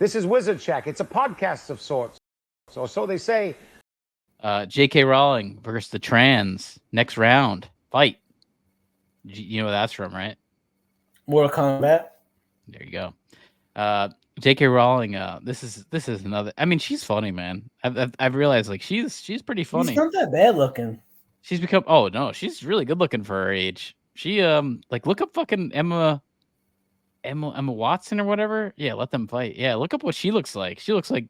This is Wizard Check. It's a podcast of sorts. Or so they say. JK Rowling versus the trans. Next round. Fight. You know where that's from, right? Mortal Kombat. There you go. JK Rowling. This is another. I mean, she's funny, man. I've realized like she's pretty funny. She's not that bad looking. She's become. Oh no, she's really good looking for her age. She like look up fucking Emma Watson or whatever. Yeah, let them fight. Yeah, look up what she looks like. She looks like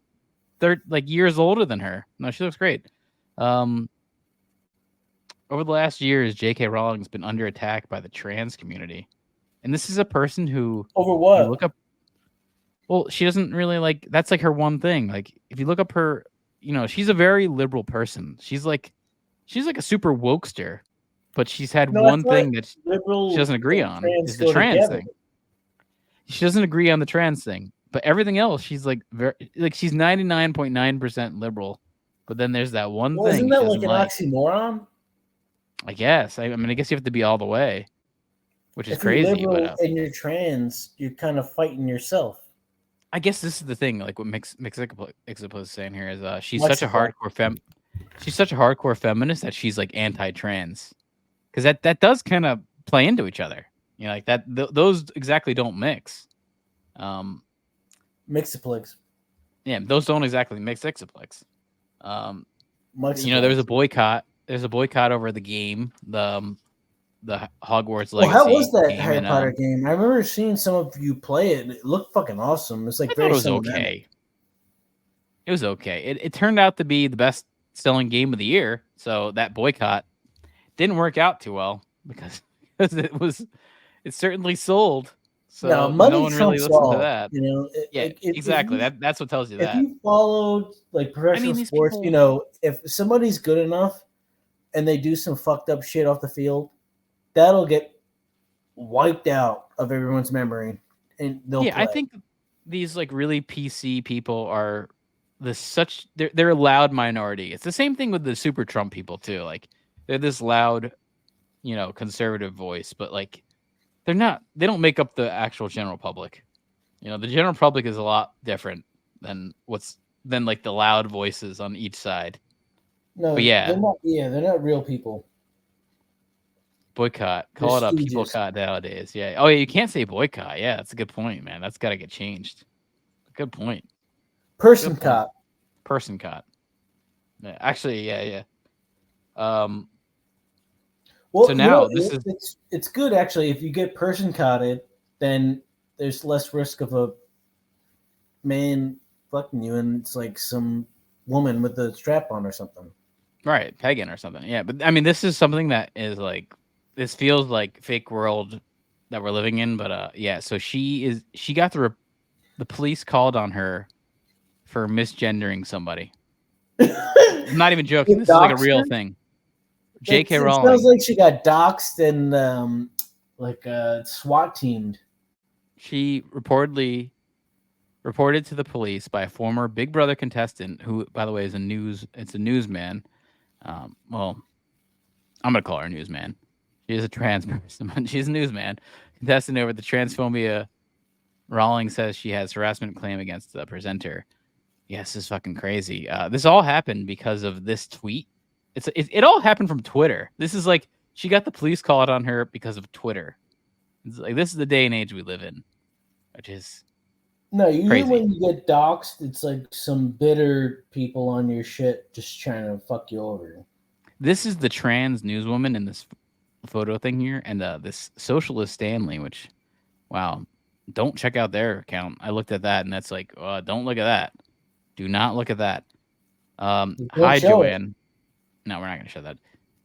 years older than her. No, she looks great. Over the last years, J.K. Rowling's been under attack by the trans community, and this is a person who over what? Look up. Well, she doesn't really like. That's like her one thing. Like, if you look up her, she's a very liberal person. She's like a super wokester, but she's had one thing that she doesn't agree on is the trans thing. She doesn't agree on the trans thing, but everything else, she's like she's 99.9% liberal. But then there's that one thing. Isn't that like an oxymoron? I guess. I mean, I guess you have to be all the way, which is crazy. If you're liberal and you're trans, you're kind of fighting yourself. I guess this is the thing. Like what Mixicapa is saying here is she's such a hardcore she's such a hardcore feminist that she's like anti-trans, because that does kind of play into each other. Like that those exactly don't mix. Mixiplex. Yeah, those don't exactly mix Mixiplex. There was a boycott. There's a boycott over the game, the Hogwarts Legacy. How was that Harry Potter game? I remember seeing some of you play it, and it looked fucking awesome. It's like it was okay. It was okay. It turned out to be the best selling game of the year. So that boycott didn't work out too well because it certainly sold. So no one really listened to that. Exactly. That's what tells you that. If you followed like professional sports, if somebody's good enough and they do some fucked up shit off the field, that'll get wiped out of everyone's memory, and they'll play. I think these like really PC people are they're a loud minority. It's the same thing with the super Trump people too. Like they're this loud, conservative voice, but like they don't make up the actual general public. The general public is a lot different than like the loud voices on each side. No, but they're not real people. Boycott. Call it a people-cott nowadays. Yeah. Oh, yeah, you can't say boycott. Yeah, that's a good point, man. That's got to get changed. Good point. Person-cott. Person-cott. Yeah, actually, yeah. Well, so now it's good actually. If you get person-cotted, then there's less risk of a man fucking you, and it's like some woman with a strap on or something. Right, pegging or something. Yeah, but I mean, this is something that is like. This feels like fake world that we're living in, but so she got the police called on her for misgendering somebody. I'm not even joking. This is like a real thing. JK Rowling. It sounds like she got doxxed and SWAT teamed. She reported to the police by a former Big Brother contestant who, by the way, is a newsman. Well, I'm gonna call her a newsman. She is a trans person. She's a newsman. Contestant over the transphobia. Rowling says she has harassment claim against the presenter. Yes, this is fucking crazy. This all happened because of this tweet. It all happened from Twitter. This is like she got the police called on her because of Twitter. It's like this is the day and age we live in, which is usually when you get doxxed, it's like some bitter people on your shit just trying to fuck you over. This is the trans newswoman in this photo thing here, and this Socialist Stanley, which, wow, don't check out their account. I looked at that, and that's like, don't look at that. Do not look at that. Hi, Joanne. No, we're not going to show that.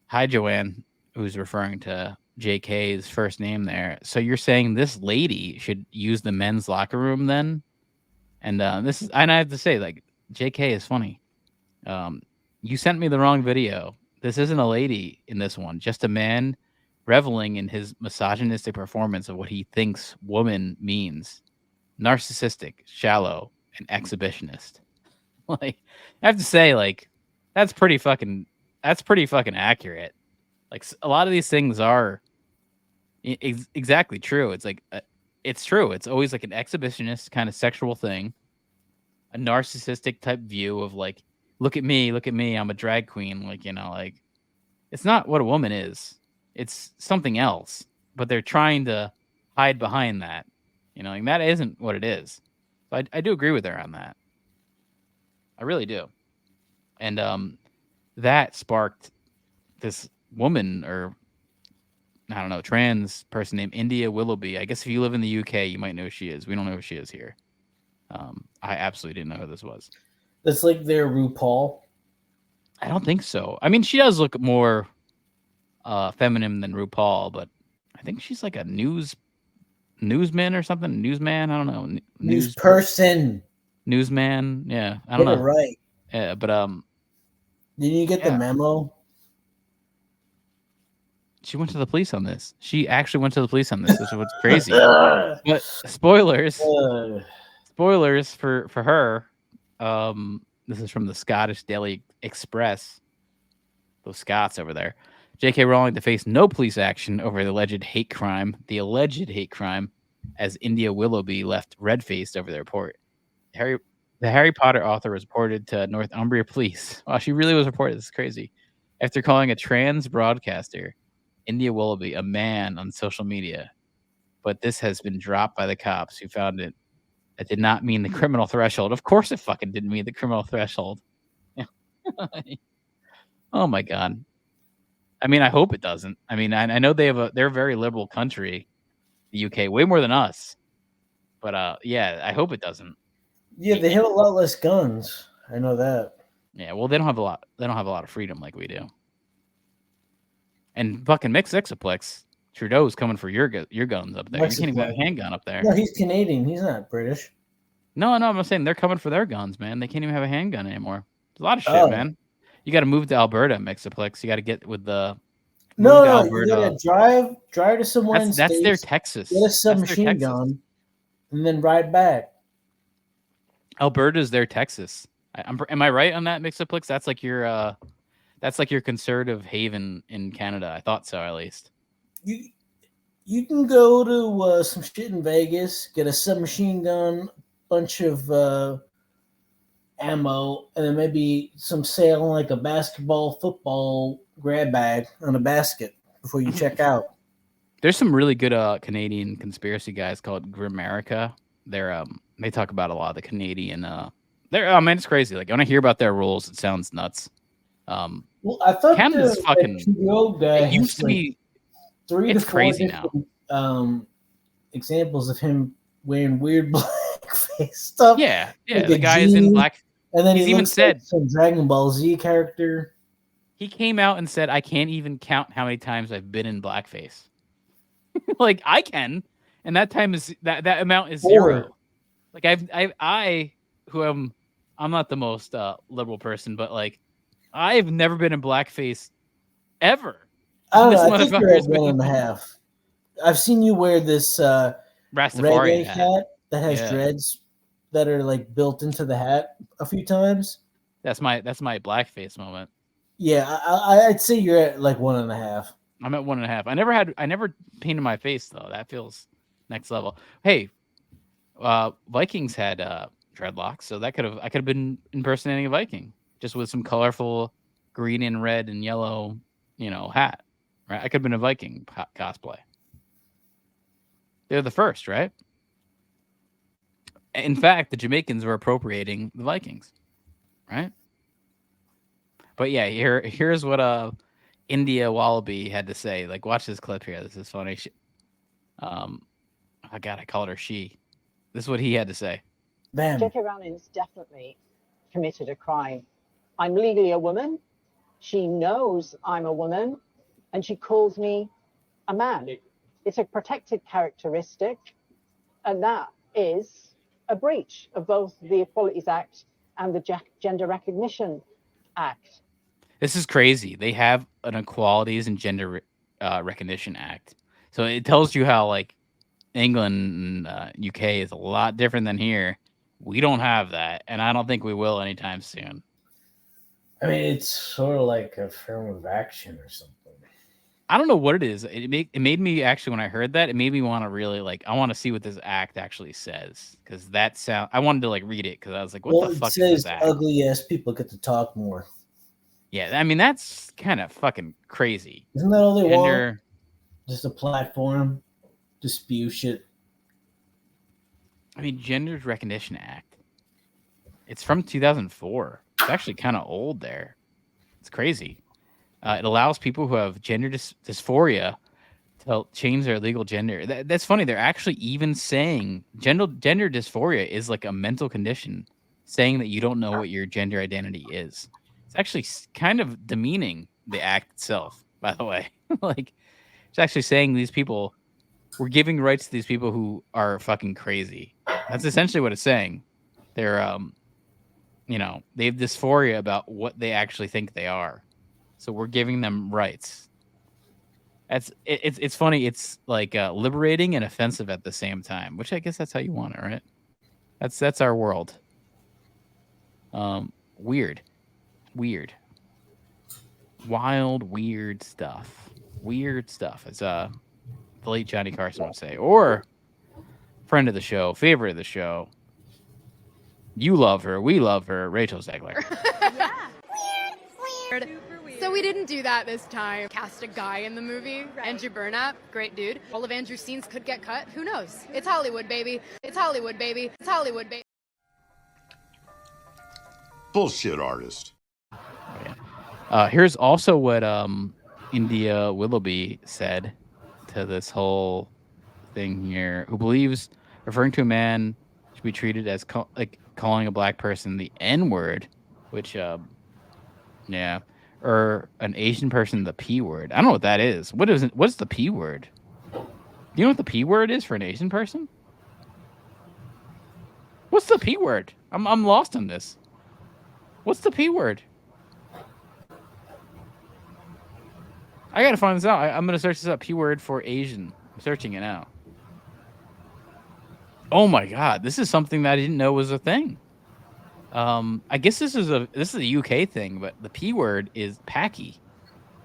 Hi, Joanne, who's referring to JK's first name there. So you're saying this lady should use the men's locker room then? And and I have to say, like, JK is funny. You sent me the wrong video. This isn't a lady in this one, just a man reveling in his misogynistic performance of what he thinks woman means. Narcissistic, shallow, and exhibitionist. Like, I have to say, like, that's pretty fucking accurate. Like, a lot of these things are exactly true. It's like, it's true. It's always like an exhibitionist kind of sexual thing. a narcissistic type view of like, look at me, I'm a drag queen. Like, like it's not what a woman is. It's something else. But they're trying to hide behind that. Like that isn't what it is. So I do agree with her on that. I really do. And that sparked this woman, or I don't know, trans person named India Willoughby. I guess if you live in the UK, you might know who she is. We don't know who she is here. I absolutely didn't know who this was. That's like their RuPaul. I don't think so. I mean, she does look more feminine than RuPaul, but I think she's like a newsman or something. Newsman, I don't know. News person. Newsman, yeah. I don't know. Right. Yeah, but didn't you get the memo? She went to the police on this. She actually went to the police on this, which was crazy. But spoilers for her. This is from the Scottish Daily Express. Those Scots over there. JK Rowling to face no police action over the alleged hate crime. As India Willoughby left red-faced over the report. The Harry Potter author was reported to Northumbria Police. Wow, she really was reported. This is crazy. After calling a trans broadcaster, India Willoughby, a man, on social media. But this has been dropped by the cops who found it. It did not mean the criminal threshold. Of course it fucking didn't mean the criminal threshold. Oh my God. I mean, I hope it doesn't. I mean, I know they're a very liberal country, the UK, way more than us. But yeah, I hope it doesn't. Yeah, they have a lot less guns. I know that. Yeah, well, they don't have a lot of freedom like we do. And fucking Mixoplex, Trudeau's coming for your guns up there. You can't even have a handgun up there. No, he's Canadian. He's not British. No, I'm saying they're coming for their guns, man. They can't even have a handgun anymore. There's a lot of shit, man. You got to move to Alberta, Mixoplex. You got to get with the. No, you got to drive to somewhere in That's their Texas. Get a submachine gun, and then ride back. Alberta's their Texas. Am I right on that, Mixoplex? That's like your conservative haven in Canada. I thought so, at least. You can go to some shit in Vegas, get a submachine gun, bunch of ammo, and then maybe some sale on like a football grab bag on a basket before you check out. There's some really good Canadian conspiracy guys called Grimerica. They talk about a lot of the Canadian. Man, it's crazy. Like when I hear about their rules, it sounds nuts. Well, I thought Canada's fucking. Guy it used to be. 3 to 4 crazy now. Examples of him wearing weird blackface stuff. Yeah, like the guy is in black. And then he's even said like some Dragon Ball Z character. He came out and said, "I can't even count how many times I've been in blackface." Like I can, and that time is that amount is 0. Like I'm not the most liberal person, but like I've never been in blackface ever. I don't know. I think you're at 1.5. I've seen you wear this Rastafarian hat that has dreads that are like built into the hat a few times. That's my blackface moment. Yeah, I'd say you're at like 1.5. I'm at 1.5. I never painted my face though. That feels next level. Hey, Vikings had dreadlocks, so I could have been impersonating a Viking just with some colorful green and red and yellow, hat. Right? I could have been a Viking cosplay. They're the first, right? In fact, the Jamaicans were appropriating the Vikings, right? But yeah, here's what India Wallaby had to say. Like, watch this clip here. This is funny. Oh God, I called her she. This is what he had to say. Bam. JK Rowling has definitely committed a crime. I'm legally a woman. She knows I'm a woman, and she calls me a man. It's a protected characteristic, and that is a breach of both the Equalities Act and the Gender Recognition Act. This is crazy. They have an Equalities and Gender Recognition Act. So it tells you how like England and UK is a lot different than here. We don't have that, and I don't think we will anytime soon. I mean, it's sort of like a affirmative action or something. I don't know what it is. It made me actually, when I heard that, it made me want to really I want to see what this act actually says, because I wanted to read it, because I was like, what the fuck is this act? Ugly ass people get to talk more. Yeah, I mean, that's kind of fucking crazy. Isn't that all they want? Just a platform to spew shit. I mean, Gender Recognition Act. It's from 2004. It's actually kind of old there. It's crazy. It allows people who have gender dysphoria to change their legal gender. That's funny. They're actually even saying gender dysphoria is like a mental condition, saying that you don't know what your gender identity is. It's actually kind of demeaning the act itself, by the way. It's actually saying these people, we're giving rights to these people who are fucking crazy. That's essentially what it's saying. They're, they have dysphoria about what they actually think they are. So we're giving them rights. It's funny. It's liberating and offensive at the same time, which I guess that's how you want it, right? That's our world. Weird, wild, weird stuff. It's the late Johnny Carson would say, or friend of the show, favorite of the show. You love her, we love her, Rachel Zegler. Yeah. Weird. So we didn't do that this time. Cast a guy in the movie. Right. Andrew Burnap, great dude. All of Andrew's scenes could get cut. Who knows? It's Hollywood, baby. It's Hollywood, baby. It's Hollywood, baby. Bullshit artist. Oh, yeah. Here's also what India Willoughby said to this whole thing here. Who believes referring to a man should be treated as calling a black person the N-word, which or an Asian person the P word. I don't know what that is. What's the P word? Do you know what the P word is for an Asian person? What's the P word? I'm lost on this. What's the P word? I gotta find this out. I'm gonna search this up. P word for Asian. I'm searching it now. Oh my god, this is something that I didn't know was a thing. I guess this is a UK thing, but the P word is Paki,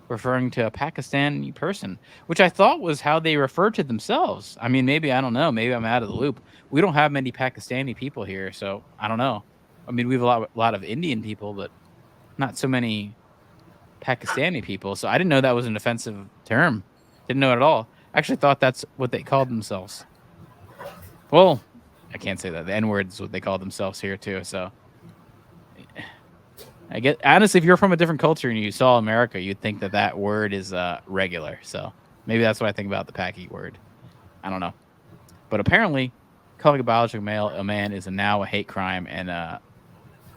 referring to a Pakistani person, which I thought was how they refer to themselves. I mean, maybe, I don't know. Maybe I'm out of the loop. We don't have many Pakistani people here, so I don't know. I mean, we have a lot of Indian people, but not so many Pakistani people. So I didn't know that was an offensive term. Didn't know it at all. I actually thought that's what they called themselves. Well, I can't say that. The N-word is what they call themselves here too. So I get, honestly, if you're from a different culture and you saw America, you'd think that word is regular. So maybe that's what I think about the Paki word. I don't know. But apparently, calling a biological male a man is now a hate crime and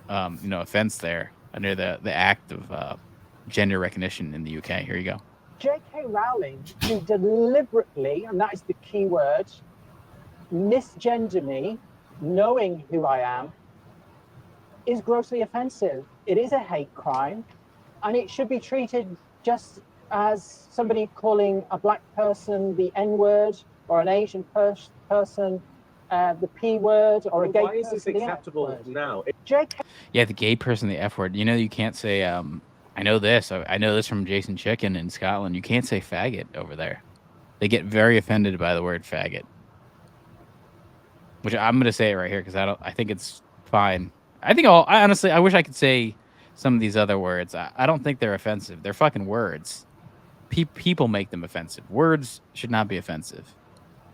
offense there under the act of gender recognition in the UK. Here you go. JK Rowling, who deliberately, and that is the key word, misgender me, knowing who I am, is grossly offensive. It is a hate crime, and it should be treated just as somebody calling a black person the N-word, or an Asian person the P word, or a gay person. Why is this acceptable now? Yeah, the gay person the F word. You know, you can't say. I know this. I know this from Jason Chicken in Scotland. You can't say faggot over there. They get very offended by the word faggot. Which I'm going to say it right here because I think it's fine. Honestly, I wish I could say some of these other words. I don't think they're offensive. They're fucking words. People make them offensive. Words should not be offensive.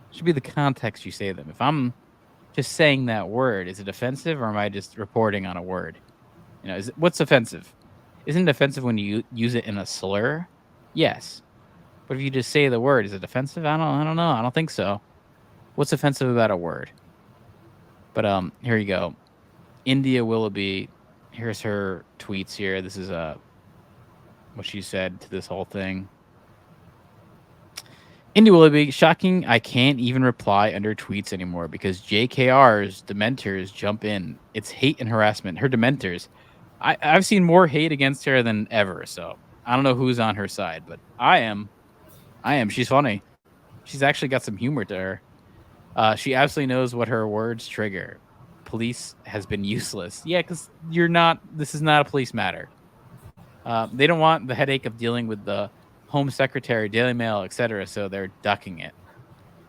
It should be the context you say them. If I'm just saying that word, is it offensive, or am I just reporting on a word? You know, what's offensive? Isn't it offensive when you use it in a slur? Yes. But if you just say the word, is it offensive? I don't know. I don't think so. What's offensive about a word? But here you go. India Willoughby. Here's her tweets here. This is what she said to this whole thing. India Willoughby, shocking. I can't even reply under tweets anymore because JKR's dementors jump in. It's hate and harassment. Her dementors. I've seen more hate against her than ever. So I don't know who's on her side, but I am. She's funny. She's actually got some humor to her. She absolutely knows what her words trigger. Police has been useless. Yeah, because this is not a police matter. They don't want the headache of dealing with the Home Secretary, Daily Mail, etc. So they're ducking it.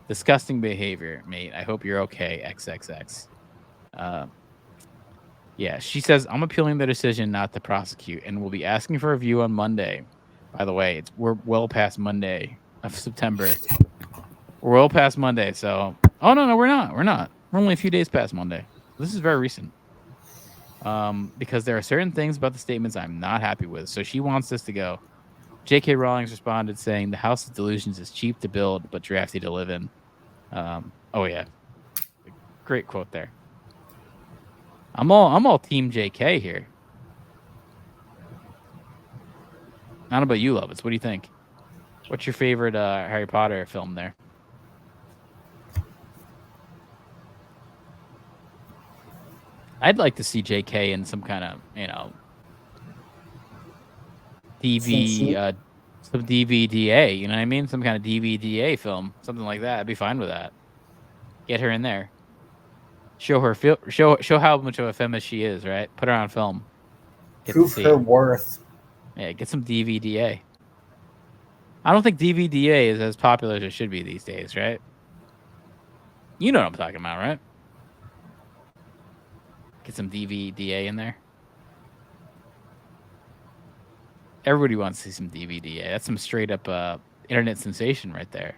Disgusting behavior, mate. I hope you're okay. XXX. Yeah, she says, I'm appealing the decision not to prosecute and will be asking for a review on Monday. By the way, we're well past Monday of September. We're well past Monday, so... Oh, no, we're not. We're not. We're only a few days past Monday. This is very recent. Because there are certain things about the statements I'm not happy with, so she wants this to go. JK Rowling responded saying, the House of Delusions is cheap to build, but drafty to live in. Oh, yeah. Great quote there. I'm all team JK here. I don't know about you, Lovitz. What do you think? What's your favorite Harry Potter film there? I'd like to see JK in some kind of, some DVDA, you know what I mean? Some kind of DVDA film, something like that. I'd be fine with that. Get her in there. Show how much of a feminist she is, right? Put her on film. Prove her worth. Yeah, get some DVDA. I don't think DVDA is as popular as it should be these days, right? You know what I'm talking about, right? Get some DVDA in there. Everybody wants to see some DVDA. That's some straight up internet sensation right there.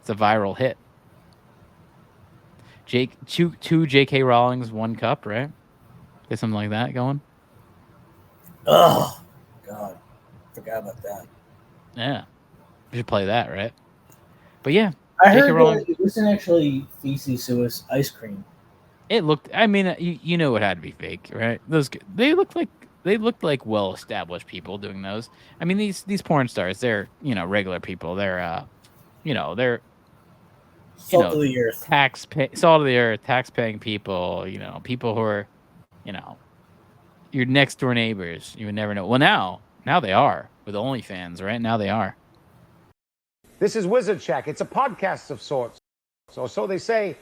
It's a viral hit. Two JK Rowling's, one cup, right? Get something like that going. Oh, God. Forgot about that. Yeah. We should play that, right? But yeah. I heard that it wasn't actually feces, it was ice cream. It looked, I mean, you know it had to be fake, right? They looked like well-established people doing those. I mean, these porn stars, they're, regular people. They're, they're salt of the earth. Salt of the earth, tax-paying people, people who are, your next-door neighbors. You would never know. Well, now they are with OnlyFans, right? Now they are. This is Wizard Check. It's a podcast of sorts. So they say.